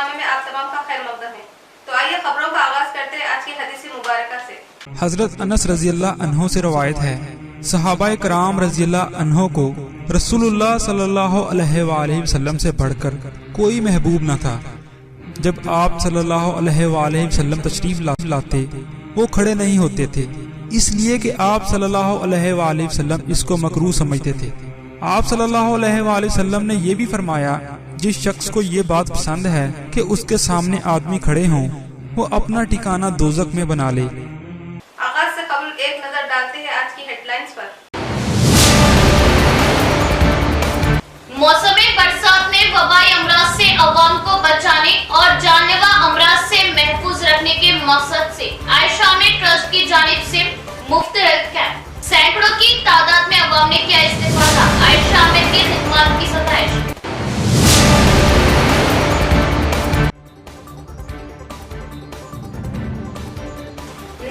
नामे में आप तमाम का खैर मकदम है। तो आइए खबरों का आगाज करते हैं आज की हदीस मुबारका से। हजरत अनस रज़ियल्लाहु अन्हु से रवायत है, सहाबाए कराम रज़ियल्लाहु अन्हु को रसूलुल्लाह सल्लल्लाहु अलैहि वसल्लम से बढ़कर कोई महबूब न था। जब आप सल्लल्लाहु अलैहि वसल्लम तशरीफ लाते वो खड़े नहीं होते थे, इसलिए कि आप सल्लल्लाहु अलैहि वसल्लम इसको मकरूह समझते थे। आप सल्लल्लाहु अलैहि वसल्लम ने यह भी फरमाया, जिस शख्स को ये बात पसंद है कि उसके सामने आदमी खड़े हों, वो अपना ठिकाना दोज़ख में बना ले। आगाज से कबल एक नजर डालते हैं आज की हेडलाइंस पर। मौसमी बरसात में वबाई अमराज से अवाम को बचाने और जानलेवा अमराज से महफूज रखने के मकसद से आयशा में ट्रस्ट की जानिब से मुफ्त हेल्थ कैंप। सैकड़ों की तादाद में अवाम ने किया इस्तेफादा। आयशा में की खिदमत की सताइश।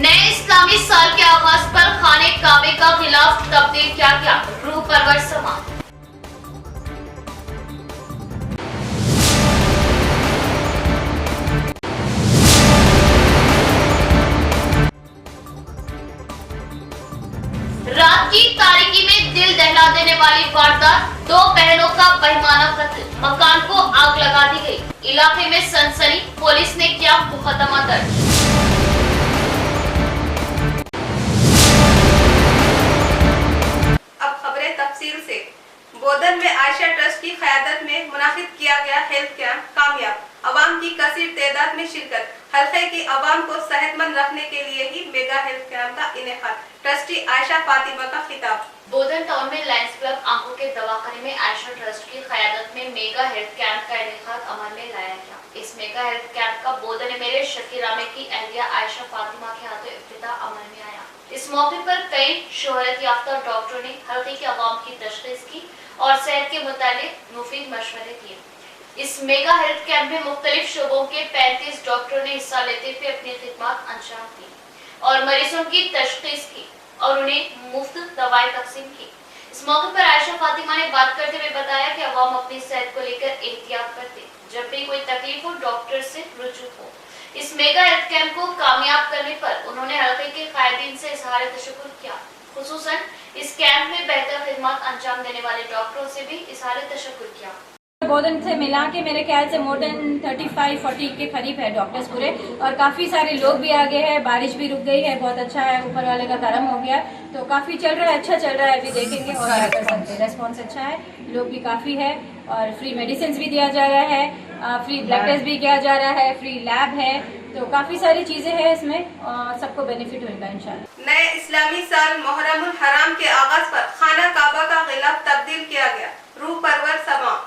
नए इस्लामी साल के आगाज पर खाने काबे का खिलाफ तब्दील क्या क्या, रूह परवर समा। रात की तारीकी में दिल दहला देने वाली वारदात, दो बहनों का बहिमाना कत्ल, मकान को आग लगा दी गई। इलाके में सनसनी, पुलिस ने किया मुकदमा दर्ज। अब खबरें तफसील से। बोधन में आयशा ट्रस्ट की क़यादत में मुनाकिद किया गया हेल्थ कैंप कामयाब। अवाम की कसीर तादाद में शिरकत। हल्के की अवाम को सेहतमंद रखने के लिए ही मेगा हेल्थ कैंप का इनेकाद। ट्रस्टी आयशा फातिमा का खिताब। बोधन टाउन में लायंस क्लब आंखों के दवाखाने में आयशा ट्रस्ट की क़यादत में मेगा हेल्थ कैंप का इनेकाद अमल में लाया गया। इस मेगा हेल्थ कैंप का बोधन मेरे शकीरामे की अहलिया आयशा फातिमा के हाथों इफ्तिताह अमल में आया। इस मौके पर कई शोहरत याफ्ता डॉक्टरों ने हल्के के अवाम की तशख़ीस की और सेहत के मुतालिक मुफीद मशवरे दिए। इस मेगा हेल्थ कैंप में मुख्तलिफ शोबों के 35 डॉक्टरों ने हिस्सा लेते हुए अपनी खिदमत अंजाम दी और मरीजों की तशख़ीस की और उन्हें मुफ्त दवाएं तकसीम की। इस मौके पर आयशा फातिमा ने बात करते हुए बताया कि अवाम अपनी सेहत को लेकर एहतियात करते, जब भी कोई तकलीफ हो डॉक्टर से रुजू हो। इस मेगा हेल्थ कैंप को कामयाब करने पर उन्होंने हल्के के कायदीन से इज़हार तशक्कुर किया। खुसूसन इस कैंप में बेहतर खिदमत अंजाम देने वाले डॉक्टरों से भी इज़हार तशक्कुर किया। बोधन से मिला के मेरे ख्याल से मोर देन 35-40 के करीब है डॉक्टर्स पूरे, और काफ़ी सारे लोग भी आ गए हैं। बारिश भी रुक गई है, बहुत अच्छा है, ऊपर वाले का करम हो गया, तो काफ़ी चल रहा है, अच्छा चल रहा है। अभी देखेंगे और क्या कर सकते हैं। रेस्पॉन्स अच्छा है, लोग भी काफ़ी है और फ्री मेडिसिन भी दिया जा रहा है, फ्री ब्लड टेस्ट भी किया जा रहा है, फ्री लैब है, तो काफ़ी सारी चीज़ें हैं इसमें, सबको बेनिफिट होगा इंशाल्लाह। नए इस्लामी साल मुहर्रमुल हराम के आगाज पर खाना काबा का गिलाफ तब्दील किया गया। रूह परवर समा।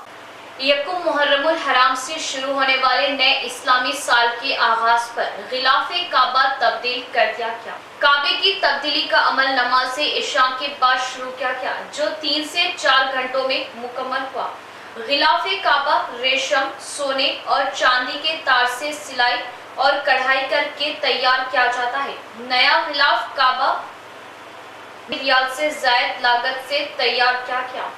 यकुम मुहर्रमुल हराम से शुरू होने वाले नए इस्लामी साल के आगाज पर गिलाफे काबा तब्दील कर दिया गया। काबे की तब्दीली का अमल नमाज इशा के बाद शुरू किया गया, जो 3 से 4 घंटों में मुकम्मल हुआ। गिलाफे काबा रेशम, सोने और चांदी के तार से सिलाई और कढ़ाई करके तैयार किया जाता है। नया गिलाफ काबा रियाल से जायद लागत से तैयार किया गया।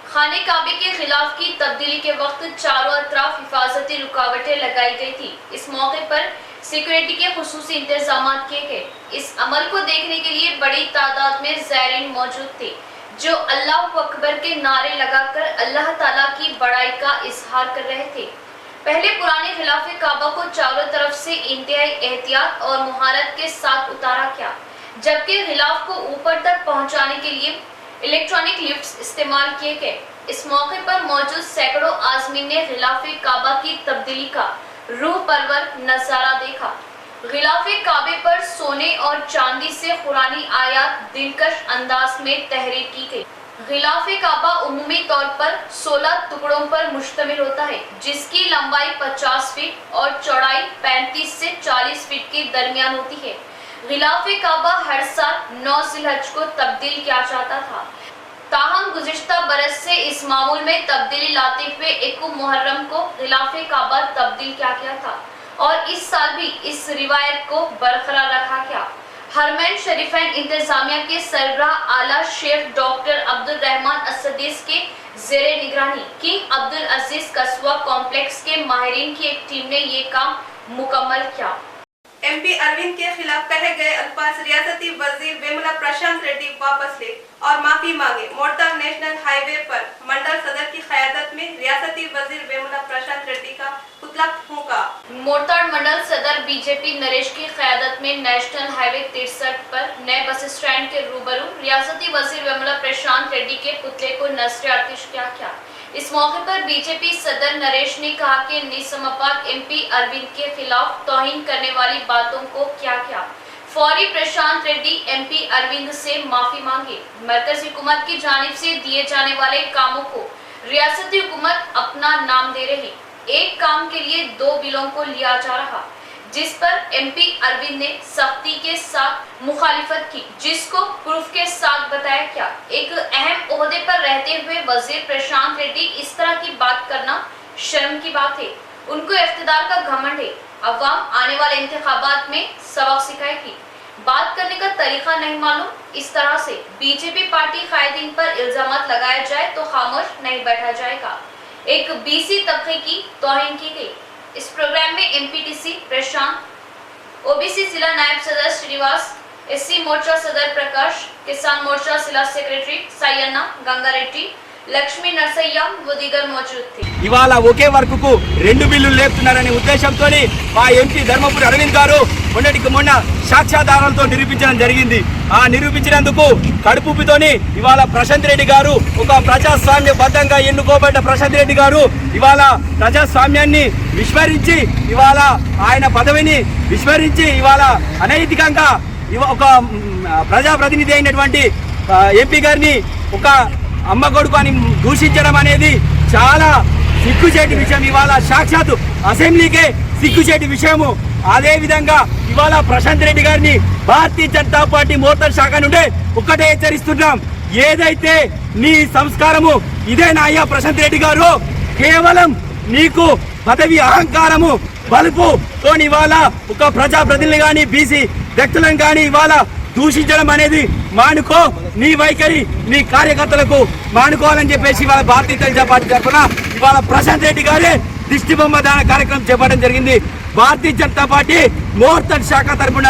खाने काबे के खिलाफ की तब्दीली के वक्त चारों अतराफ हिफाजती रुकावटें लगाई गई थी। इस मौके पर सिक्योरिटी के खुसूसी इंतजाम किए गए। इस अमल को देखने के लिए बड़ी तादाद में ज़ायरीन मौजूद थे, जो अल्लाह अकबर के नारे लगाकर अल्लाह ताला की बड़ाई का इजहार कर रहे थे। पहले पुराने खिलाफे काबा को चारों तरफ से इंतहाई एहतियात और मुहारत के साथ उतारा गया, जबकि खिलाफ को ऊपर तक पहुंचाने के लिए इलेक्ट्रॉनिक लिफ्ट्स इस्तेमाल किए गए। इस मौके पर मौजूद सैकड़ों आज़मीन ने गिलाफे काबा की तब्दीली का रूह परवर नजारा देखा। गिलाफे काबे पर सोने और चांदी से कुरानी आयात दिलकश अंदाज में तहरीर की गई। गिलाफे काबा उमूमी तौर पर 16 टुकड़ों पर मुश्तमिल होता है, जिसकी लंबाई 50 फीट और चौड़ाई 35 से 40 फीट के दरमियान होती है। गिलाफे काबा हर साल 9 ज़िलहज को तब्दील किया जाता था, ताहम गुज़िश्ता बरस से इस मामूल में तब्दीली लाते हुए 1 मुहर्रम को गिलाफे काबा तब्दील किया गया था और इस साल भी इस रिवायत को बरकरार रखा गया। हरमैन शरीफैन इंतजामिया के सरबराह आला शेख डॉक्टर अब्दुल रहमान असदीस के ज़ेरे निगरानी किंग अब्दुल अजीज कस्बा कॉम्प्लेक्स के माहिरीन की एक टीम ने ये काम मुकम्मल किया। MP अरविंद के खिलाफ कहे गए अल्फाज रियासती वजीर वेमुला प्रशांत रेड्डी वापस ले और माफी मांगे। मोड़ताल नेशनल हाईवे पर मंडल सदर की क़यादत में रियासती वजीर वेमुला प्रशांत रेड्डी का पुतला फूंका। मोड़ताल मंडल सदर बीजेपी नरेश की क़यादत में नेशनल हाईवे 63 पर नए बस स्टैंड के रूबरू रियासती वजीर वेमुला प्रशांत रेड्डी के पुतले को नज़्र आतिश किया गया। इस मौके पर बीजेपी सदर नरेश ने कहा कि निजामाबाद MP अरविंद के खिलाफ तौहीन करने वाली बातों को क्या किया, फौरी प्रशांत रेड्डी MP अरविंद से माफी मांगे। मरकजी हुकूमत की जानिब से दिए जाने वाले कामों को रियासती हुकूमत अपना नाम दे रही। एक काम के लिए 2 बिलों को लिया जा रहा, जिस पर MP अरविंद ने सख्ती के साथ मुखालिफत की, जिसको प्रूफ के साथ बताया क्या। एक अहम ओहदे पर रहते हुए वजीर प्रशांत रेड्डी इस तरह की बात करना शर्म की बात है। उनको इख्तिदार का घमंड है। अवाम आने वाले इंतखाबात में सबक सिखाएगी। बात करने का तरीका नहीं मालूम। इस तरह से बीजेपी पार्टी कायदीन पर इल्जामात लगाया जाए तो खामोश नहीं बैठा जाएगा। एक BC तबके की तौहीन की गई। इस प्रोग्राम में MPTC प्रशांत, OBC जिला नायब सदर श्रीनिवास, SC मोर्चा सदर प्रकाश, किसान मोर्चा जिला सेक्रेटरी सैयन्ना गंगा रेड्डी, లక్ష్మీ నర్సయ్య व मौजूद थे। ఇవాళ ఒకే వర్కుకు 2 బిల్లులు లేపుతున్నారనే ఉద్దేశంతో మా MP ధర్మపురి అరవింద్ గారు మొన్న సాక్ష్యాధారాలతో నిరూపించడం జరిగింది। ఆ నిరూపించినందుకు కడుపుపితోని ఇవాళ ప్రశాంత్ రెడ్డి గారు ఒక ప్రజాస్వామ్యబద్ధంగా ఎన్నుకోబడ్డ ప్రశాంత్ రెడ్డి గారు ఇవాళ ప్రజాస్వామ్యాన్ని విస్మరించి ఇవాళ ఆయన పదవిని విస్మరించి ఇవాళ అనైతికంగా ఒక ప్రజాప్రతినిధి అయినటువంటి MP గారిని ఒక అమ్మ కొడుకు అని దూషించడం అనేది చాలా సిగ్గుచేటి విషయం। ఇవాళ సాక్షాత్ అసెంబ్లీకే సిగ్గుచేటి విషయము। అదే విధంగా ఇవాళ ప్రశాంత్ రెడ్డి గారిని భారతీయ జనతా పార్టీ మోర్తాల్ శాఖ నుండి ఒక్కటే హెచ్చరిస్తున్నాం, ఏదైతే నీ సంస్కారము ఇదేనా అయ్యా ప్రశాంత్ రెడ్డి గారు? కేవలం నీకు పదవి అహంకారము బలుపుతో ఇవాళ ఒక ప్రజాప్రతినిధి కానీ BC వ్యక్తులను కానీ ఇవాళ దూషించడం అనేది మానుకో। నీ వైఖరి నీ కార్యకర్తలకు మానుకోవాలని చెప్పేసి ఇవాళ భారతీయ జనతా పార్టీ తరఫున ఇవాళ ప్రశాంత్ రెడ్డి గారే దిష్టి బొమ్మ దాన కార్యక్రమం చేపట్టడం జరిగింది। భారతీయ జనతా పార్టీ మోర్తాల్ శాఖ తరఫున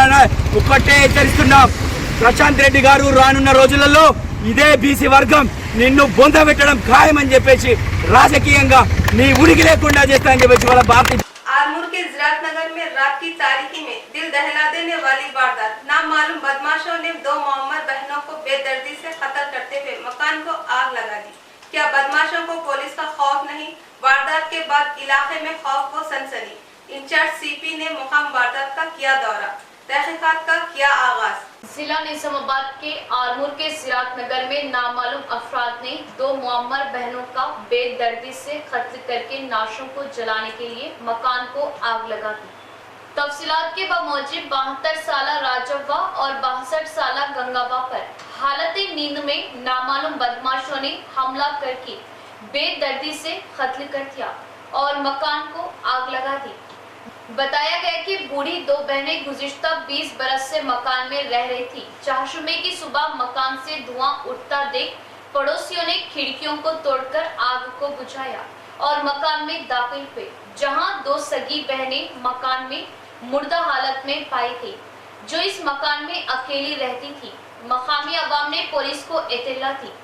ఒక్కటే హెచ్చరిస్తున్నాం, ప్రశాంత్ రెడ్డి గారు రానున్న రోజులలో ఇదే BC వర్గం నిన్ను బొంద పెట్టడం ఖాయమని చెప్పేసి రాజకీయంగా నీ ఉనికి లేకుండా చేస్తానని చెప్పేసి ఇవాళ భారతీయ आरमूर के जिरात नगर में रात की तारीकी में दिल दहला देने वाली वारदात। नामालूम बदमाशों ने 2 मुअम्मर बहनों को बेदर्दी से कत्ल करते हुए मकान को आग लगा दी। क्या बदमाशों को पुलिस का खौफ नहीं? वारदात के बाद इलाके में खौफ व सनसनी। इंचार्ज CP ने मुकाम वारदात का किया दौरा, तहकीकात का किया आगाज। जिला निजामाबाद के आरमूर के जिरात नगर में नामालूम अफराद ने 2 मुअम्मर बहनों का बेदर्दी से कत्ल करके नाशों को जलाने के लिए मकान को आग लगा दी। तफसीलात के बामौजिब 72 साला राजव्वा और 62 साला गंगावा पर हालत नींद में नामालूम बदमाशों ने हमला करके बेदर्दी से कत्ल कर दिया और मकान को आग लगा दी। बताया गया कि बूढ़ी 2 बहनें गुज़िश्ता 20 बरस से मकान में रह रही थी। चारशुमे की सुबह मकान से धुआं उठता देख पड़ोसियों ने खिड़कियों को तोड़कर आग को बुझाया और मकान में दाखिल हुए, जहां 2 सगी बहनें मकान में मुर्दा हालत में पाई गई, जो इस मकान में अकेली रहती थी। मकामी अवाम ने पुलिस को इत्तला दी।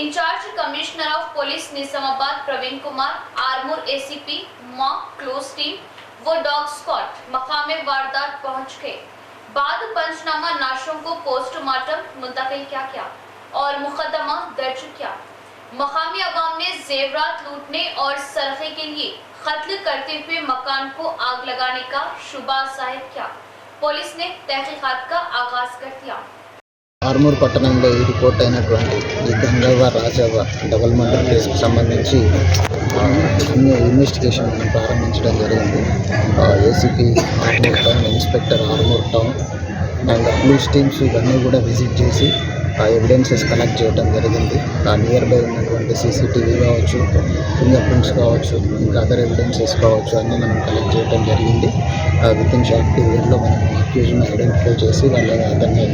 Incharge commissioner of police Nizamabad Praveen Kumar, Armoor ACP मा क्लोज टीम वो डॉग स्क्वाड मकामे वारदात पहुंच गए। बाद पंचनामा नाशों को पोस्टमार्टम मुंतकिल किया और मुकदमा दर्ज किया। मकामी अवाम ने जेवरात लूटने और सरखे के लिए कत्ल करते हुए मकान को आग लगाने का शुबा जाहिर किया। पुलिस ने तहकीकात का आगाज कर दिया। ఆర్మూర్ పట్టణంలో ఈ రిపోర్ట్ అయినటువంటి ఈ గంగవ్వ రాజవ్వ డబుల్ మర్డర్ కేసుకు సంబంధించి ఇన్వెస్టిగేషన్ మనం ప్రారంభించడం జరిగింది। ACP Armoor town, inspector Armoor town and police teams ఇవన్నీ కూడా విజిట్ చేసి ఎవిడెన్సెస్ కలెక్ట్ చేయడం జరిగింది। నియర్ బై ఉన్నటువంటి CCTV కావచ్చు, ఫింగర్ ప్రింట్స్ కావచ్చు, ఇంకా అదర్ ఎవిడెన్సెస్ కావచ్చు అన్నీ మనం కలెక్ట్ చేయడం జరిగింది। విత్ ఇన్ షార్ట్ పీరియడ్లో మనం అక్యూజ్ని ఐడెంటిఫై చేసి అతన్ని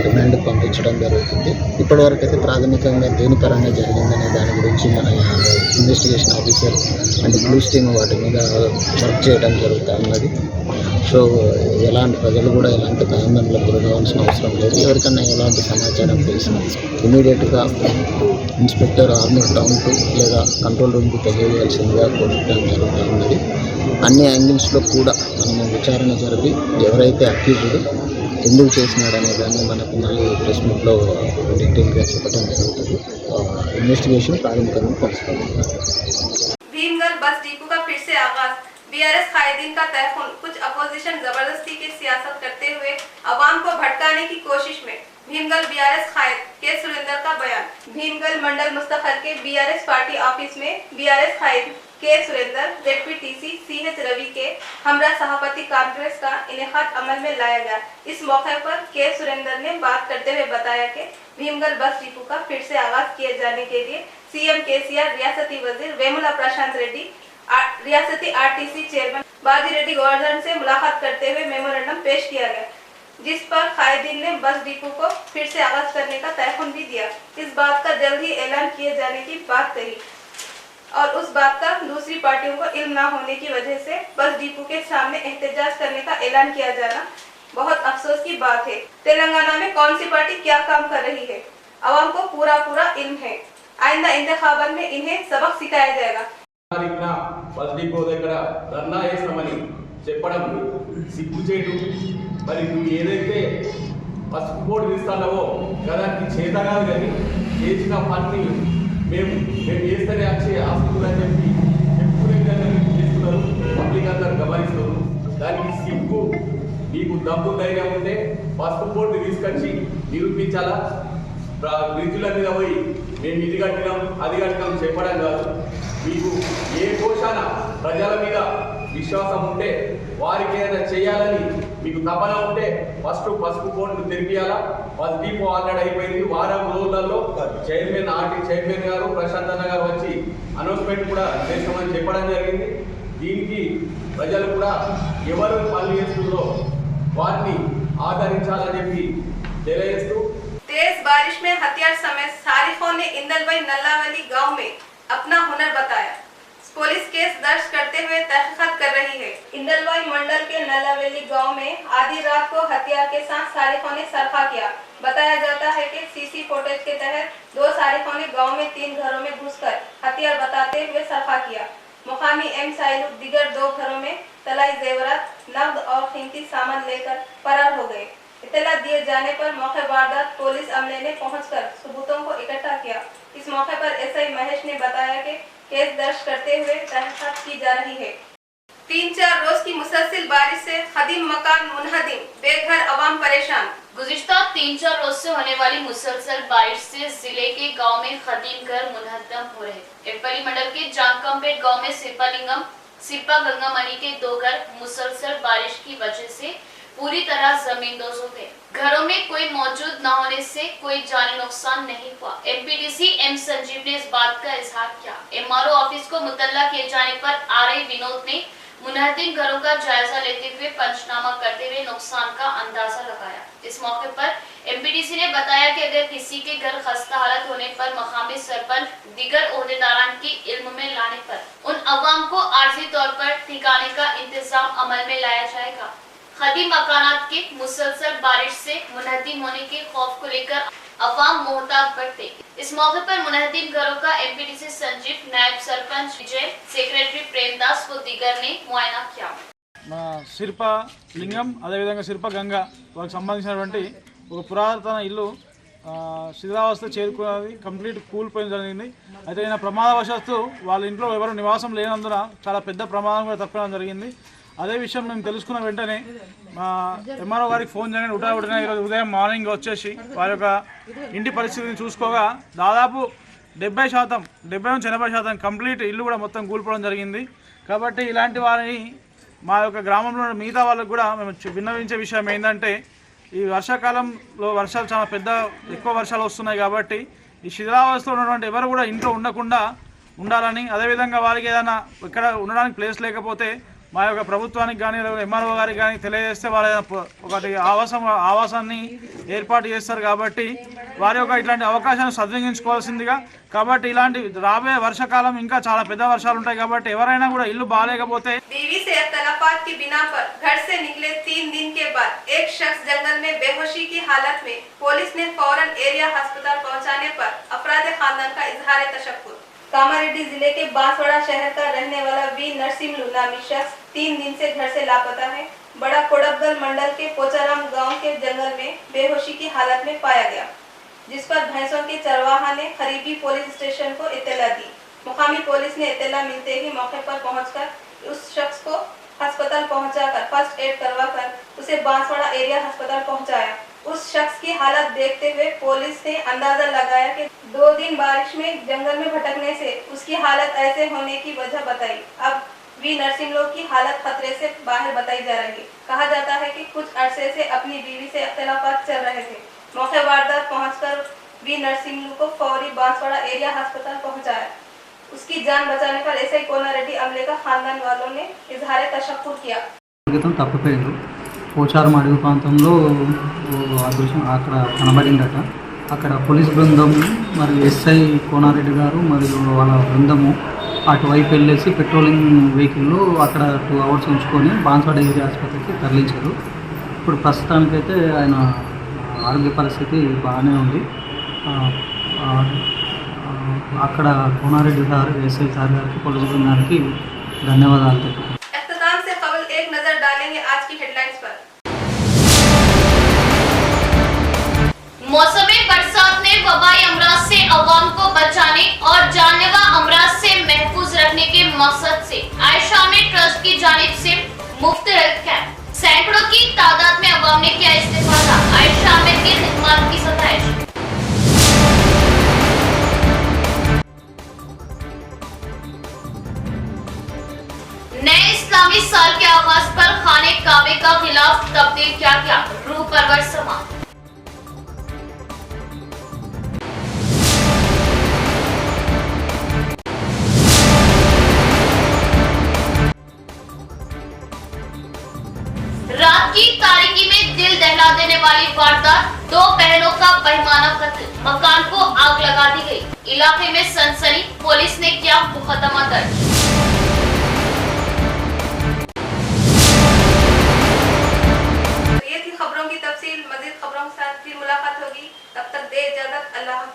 రిమాండ్కి పంపించడం జరుగుతుంది. ఇప్పటివరకు అయితే ప్రాథమికంగా దేని పరంగా జరిగిందనే దాని గురించి మన investigation officer and clues team వాటి మీద వర్క్ చేయడం జరుగుతూ ఉన్నది. సో ఎలాంటి ప్రజలు కూడా ఎలాంటి భయాందోళనలకు గురి కావాల్సిన అవసరం లేదు. ఎవరికన్నా ఎలాంటి సమాచారం తెలిసిన ఇమీడియట్గా ఇన్స్పెక్టర్ ఆర్మూర్ టౌన్ టు లేదా కంట్రోల్ రూమ్కి తెలియజేయాల్సిందిగా కోరడం జరుగుతూ ఉన్నది. అన్ని యాంగిల్స్లో కూడా మనము విచారణ జరిపి ఎవరైతే అక్యూజ్డ్ ఎందుకు చేసినాడు అనే దాన్ని మనకు మళ్ళీ ప్రెస్ మీట్లో డీటెయిల్గా చెప్పడం జరుగుతుంది. ఇన్వెస్టిగేషన్ ప్రాథమికంగా కొనసాగుతుంది. भीमगढ़ बस डिपो का फिर से आगाज। बीआरएस कायदीन का तहफुन। कुछ अपोजिशन जबरदस्ती की सियासत करते हुए अवाम को भटकाने की कोशिश में। भीमगढ़ बीआरएस कायद के सुरेंद्र का बयान। भीमगढ़ मंडल मुस्तफर के बीआरएस पार्टी ऑफिस में बीआरएस कायद के सुरेंद्र जेडपीटीसी सीएच रवि के हमरा सभापति कांफ्रेंस का इनेकाद अमल में लाया गया। इस मौके पर के सुरेंद्र ने बात करते हुए बताया कि भीमगढ़ बस डिपो का फिर से आगाज किए जाने के लिए सीएम केसीआर, रियासती वजीर वेमुला प्रशांत रेड्डी, रियासती आरटीसी चेयरमैन बाजी रेड्डी गवर्नर से मुलाकात करते हुए मेमोरेंडम पेश किया गया, जिस पर कायदीन ने बस डिपो को फिर से आगाज करने का तयफुन भी दिया। इस बात का जल्द ही ऐलान किए जाने की बात कही और उस बात का दूसरी पार्टियों को इल्म न होने की वजह से बस डिपो के सामने एहतजाज करने का ऐलान किया जाना बहुत अफसोस की बात है। तेलंगाना में कौन सी पार्टी क्या काम कर रही है, अवाम को पूरा इल्म है। आइंदा इंतखाबात में इन्हें सबक सिखाया जाएगा। బస్ డిపో దగ్గర ధర్నా చేస్తామని చెప్పడం సిగ్గుచేటు. మరి నువ్వు ఏదైతే పసుపు బోర్డు తీస్తానవో గదానికి చేతగాదు, కానీ చేసిన పని మేము చేస్తేనే వచ్చే ఆస్తులు అని చెప్పి చెప్పుకునే చేస్తున్నారు. పబ్లిక్ అందరూ గమనిస్తున్నారు. దానికి సిగ్గు. నీకు దమ్ము ధైర్యం ఉంటే పసుపు బోర్డు తీసుకొచ్చి నిరూపించాలా. బ్రిడ్జ్ల మీద పోయి మేము ఇది కట్టినాం అది కట్టినాం చెప్పడం కాదు. మీకు ఏ కోశాన ప్రజల మీద విశ్వాసం ఉంటే వారికి ఏదైనా చేయాలని మీకు తపన ఉంటే ఫస్ట్ పసుపు బోర్డు తెరిపియాలా. బస్ డిపో ఆల్రెడీ అయిపోయింది. వారం రోజులలో చైర్మన్ చైర్మన్ గారు ప్రశాంత్ అన్న గారు వచ్చి అనౌన్స్మెంట్ కూడా చేస్తామని చెప్పడం జరిగింది. దీనికి ప్రజలు కూడా ఎవరు పనులు చేస్తుందో వారిని ఆదరించాలని చెప్పి తెలియజేస్తూ तेज बारिश में हथियार समेत सारिफों ने इंदलवाई नल्लावली गांव में अपना हुनर बताया। पुलिस केस दर्ज करते हुए तहकीकात कर रही है। इंदलवाई मंडल के नल्लावेली गांव में आधी रात को हथियार के साथ सारिफों ने सरखा किया। बताया जाता है कि सीसी फुटेज के तहत 2 सारिफों ने गांव में 3 घरों में घुसकर हथियार बताते हुए सरखा किया। मुकामी एम साइलू दिगर 2 घरों में तलाई जेवरात, नकद और कीमती सामान लेकर फरार हो गए। इत्तला दिए जाने पर मौके वारदात पुलिस अमले ने पहुंचकर सबूतों को इकट्ठा किया। इस मौके पर एसआई महेश ने बताया कि केस दर्ज करते हुए तहकीकात की जा रही है। 3-4 रोज की मुसलसल बारिश से खदीम मकान मुनहदिम, बेघर अवाम परेशान। गुज़िश्ता 3-4 रोज से होने वाली मुसलसल बारिश से जिले के गांव में खदीम घर मुनहदम हो रहे। एटपल्ली मंडल के जांकमपेट गांव में सिरपा गंगामणि के 2 घर मुसलसल बारिश की वजह से पूरी तरह जमींदोज हो गए। घरों में कोई मौजूद न होने से कोई जानी नुकसान नहीं हुआ। एमपीडीसी एम संजीव ने इस बात का इजहार किया। एमआरओ ऑफिस को मुतल्ला किए जाने पर आरआई विनोद ने मुनहदिम घरों का जायजा लेते हुए पंचनामा करते हुए नुकसान का अंदाजा लगाया। इस मौके पर एमपीडीसी ने बताया कि अगर किसी के घर खस्ता हालत होने पर मकामी सरपंच दीगर ओहदेदारान की इल्म में लाने पर उन अवाम को आर्जी तौर पर ठिकाने का इंतजाम अमल में लाया जाएगा। खदीम मकानात के मुसलसल बारिश से मुनहदिम होने के खौफ को लेकर अवाम मोहताज बरते। इस मौके पर मुनहदिम घरों का एमपीडीसी संजीव, नायब सरपंच विजय, सेक्रेटरी प्रेमदास व दीगर ने मुआयना किया। శిల్ప లింగం అదేవిధంగా శిల్ప గంగ వారికి సంబంధించినటువంటి ఒక పురాతన ఇల్లు శిథిలావస్థ చేరుకున్నది, కంప్లీట్ కూలిపోయిన జరిగింది. అయితే ఈయన ప్రమాదవశాత్తు వాళ్ళ ఇంట్లో ఎవరు నివాసం లేనందున చాలా పెద్ద ప్రమాదం కూడా తప్పడం జరిగింది. అదే విషయం మేము తెలుసుకున్న వెంటనే మా ఎంఆర్ఓ గారికి ఫోన్ చేయగానే ఉటావుటిన ఈరోజు ఉదయం మార్నింగ్ వచ్చేసి వారి యొక్క ఇంటి పరిస్థితిని చూసుకోగా దాదాపు 70-80% కంప్లీట్ ఇల్లు కూడా మొత్తం కూలిపోవడం జరిగింది. కాబట్టి ఇలాంటి వారిని మా యొక్క గ్రామంలో మిగతా వాళ్ళకు కూడా మేము విన్నవించే విషయం ఏంటంటే, ఈ వర్షాకాలంలో వర్షాలు చాలా ఎక్కువ వర్షాలు వస్తున్నాయి. కాబట్టి ఈ శిథిలావస్థలో ఉన్నటువంటి ఎవరు కూడా ఇంట్లో ఉండకుండా ఉండాలని, అదేవిధంగా వారికి ఏదైనా ఇక్కడ ఉండడానికి ప్లేస్ లేకపోతే మా యొక్క ప్రభుత్వానికి కానీ లేదా ఎంఆర్ఓ గారికి కానీ తెలియజేస్తే వాళ్ళ ఒకటి ఆవాసాన్ని ఏర్పాటు చేస్తారు కాబట్టి వారి యొక్క ఇట్లాంటి అవకాశాన్ని సద్వినియోగించుకోవాల్సిందిగా కాబట్టి ఇలాంటి రాబోయే వర్షాకాలం ఇంకా చాలా పెద్ద వర్షాలు ఉంటాయి కాబట్టి ఎవరైనా కూడా ఇల్లు బాగాలేకపోతే बीवी से अख्तलाफात की बिना पर घर से निकले 3 दिन के बाद एक शख्स जंगल में बेहोशी की हालत में पुलिस ने फौरन एरिया अस्पताल पहुंचाने पर अफराद खानदान का इजहार तशक्कुर। कामारेड्डी जिले के बांसवाड़ा शहर का रहने वाला वी नरसिम्लू नामी शख्स 3 दिन से घर से लापता है। बड़ा कोडबगल मंडल के पोचाराम गांव के जंगल में बेहोशी की हालत में पाया गया, जिस पर भैंसों के चरवाहा ने करीबी पुलिस स्टेशन को इत्तला दी। मुकामी पुलिस ने इत्तला मिलते ही मौके पर पहुंचकर उस शख्स को अस्पताल पहुंचाकर फर्स्ट एड करवाकर उसे बांसवाड़ा एरिया अस्पताल पहुंचाया। उस शख्स की हालत देखते हुए पुलिस ने अंदाजा लगाया कि 2 दिन बारिश में जंगल में भटकने से उसकी हालत ऐसे होने की वजह बताई। अब वी नरसिम्लू की हालत खतरे से बाहर बताई जा रही है। कहा जाता है कि कुछ अरसे से अपनी बीवी से अख्तलाफात चल रहे थे। मौके वारदात पहुंचकर वी नरसिम्लू को फौरी बांसवाड़ा एरिया अस्पताल पहुंचाया। उसकी जान बचाने पर एसआई कोनारेड्डी अमले का खानदान वालों ने इजहार तशक्कुर किया। తప్పిపోయారు పోచారం అడవి ప్రాంతంలో అదృశ్యం అక్కడ కనబడిందట. అక్కడ పోలీస్ బృందం మరియు ఎస్ఐ కోనారెడ్డి గారు మరియు వాళ్ళ బృందము అటువైపు వెళ్ళేసి పెట్రోలింగ్ వెహికల్లో అక్కడ 2 అవర్స్ ఉంచుకొని బాన్స్వాడ ఏరియా ఆసుపత్రికి తరలించారు. ఇప్పుడు ప్రస్తుతానికైతే ఆయన ఆరోగ్య పరిస్థితి బాగానే ఉంది. అక్కడ కోనారెడ్డి సార్ ఎస్ఐ సార్ గారికి పోలీస్ బృందానికి ధన్యవాదాలు తెలుపుతున్నాను. इख्तिताम से कबल एक नजर डालेंगे आज की हेडलाइंस पर। मौसमी बरसात में वबाई अमराज से अवाम को बचाने और जानलेवा अमराज से महफूज रखने के मकसद से आयशा आमिर ट्रस्ट की जानिब से मुफ्त हेल्थ कैंप, सैकड़ों की तादाद में अवाम ने किया इस्तेफादा। आयशा आमिर की खिदमत की सताइश। नए इस्लामी साल के आगाज पर खाने काबे का खिलाफ तब्दील क्या क्या रूह परवर समा। रात की तारीकी में दिल दहला देने वाली वारदात, 2 बहनों का बेईमाना कत्ल, मकान को आग लगा दी गई। इलाके में सनसनी, पुलिस ने किया मुकदमा दर्ज। ये थी खबरों की तफसील। मजीद खबरों के साथ फिर मुलाकात होगी, तब तक दे इजाजत। अल्लाह हाफिज।